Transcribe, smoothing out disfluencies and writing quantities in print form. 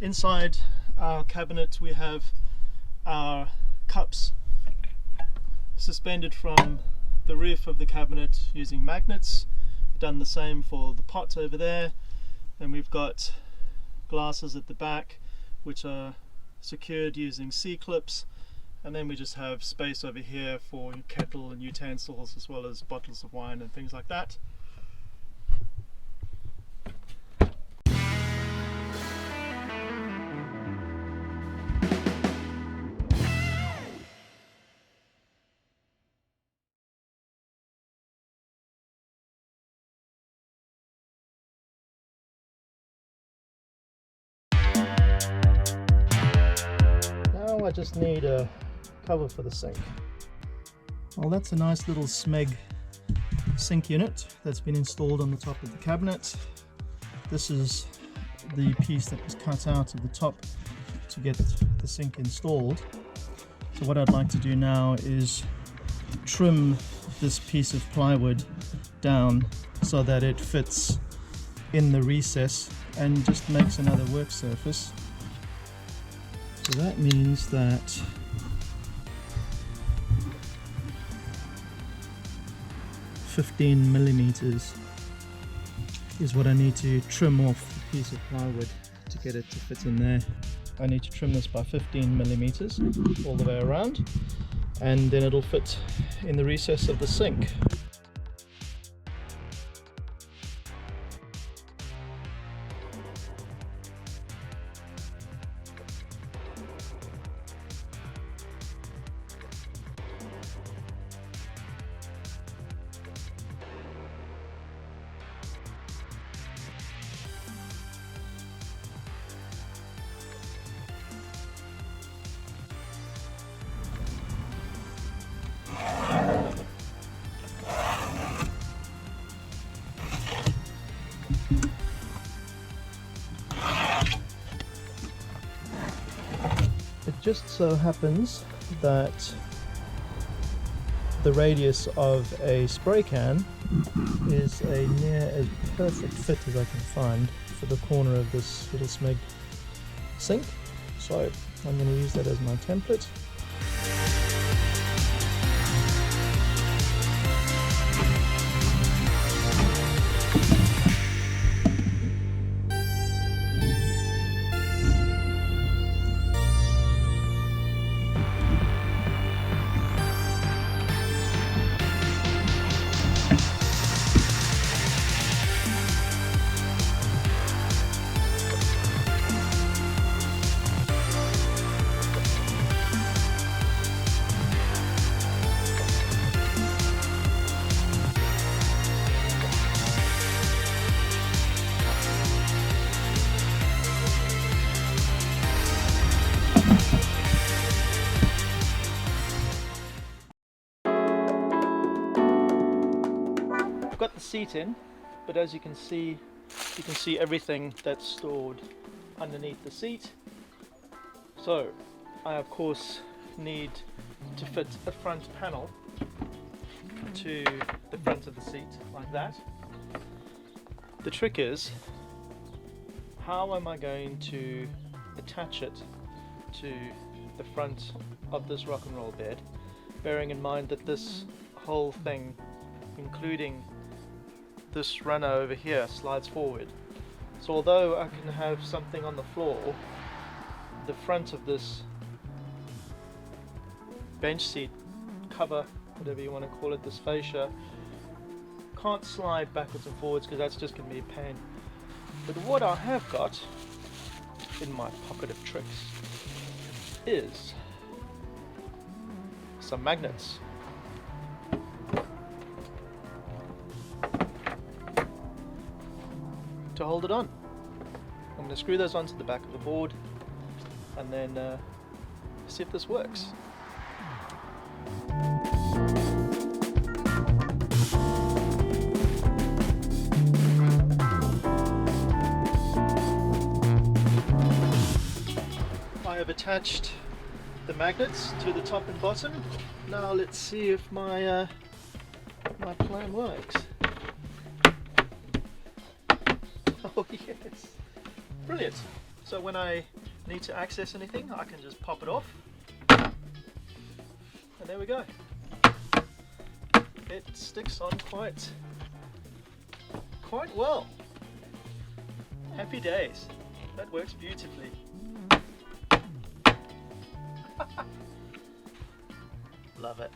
Inside our cabinet we have our cups suspended from the roof of the cabinet using magnets. We've done the same for the pot over there. Then we've got glasses at the back which are secured using C-clips, and then we just have space over here for kettle and utensils as well as bottles of wine and things like that. I just need a cover for the sink. Well, that's a nice little Smeg sink unit that's been installed on the top of the cabinet. This is the piece that was cut out of the top to get the sink installed. So what I'd like to do now is trim this piece of plywood down so that it fits in the recess and just makes another work surface. So that means that (15mm) is what I need to trim off the piece of plywood to get it to fit in there. I need to trim this by 15mm all the way around, and then it'll fit in the recess of the sink. It just so happens that the radius of a spray can is a near as perfect fit as I can find for the corner of this little Smeg sink, so I'm going to use that as my template. Got the seat in, but as you can see everything that's stored underneath the seat. So I of course need to fit a front panel to the front of the seat like that. The trick is, how am I going to attach it to the front of this rock and roll bed, bearing in mind that this whole thing, including this runner over here, slides forward. So although I can have something on the floor, the front of this bench seat cover, whatever you want to call it, this fascia, can't slide backwards and forwards because that's just going to be a pain. But what I have got in my pocket of tricks is some magnets. To hold it on. I'm going to screw those onto the back of the board and then see if this works. I have attached the magnets to the top and bottom. Now let's see if my my plan works. Oh yes, brilliant. so when I need to access anything, I can just pop it off, and there we go. It sticks on quite well. Happy days. That works beautifully. Love it.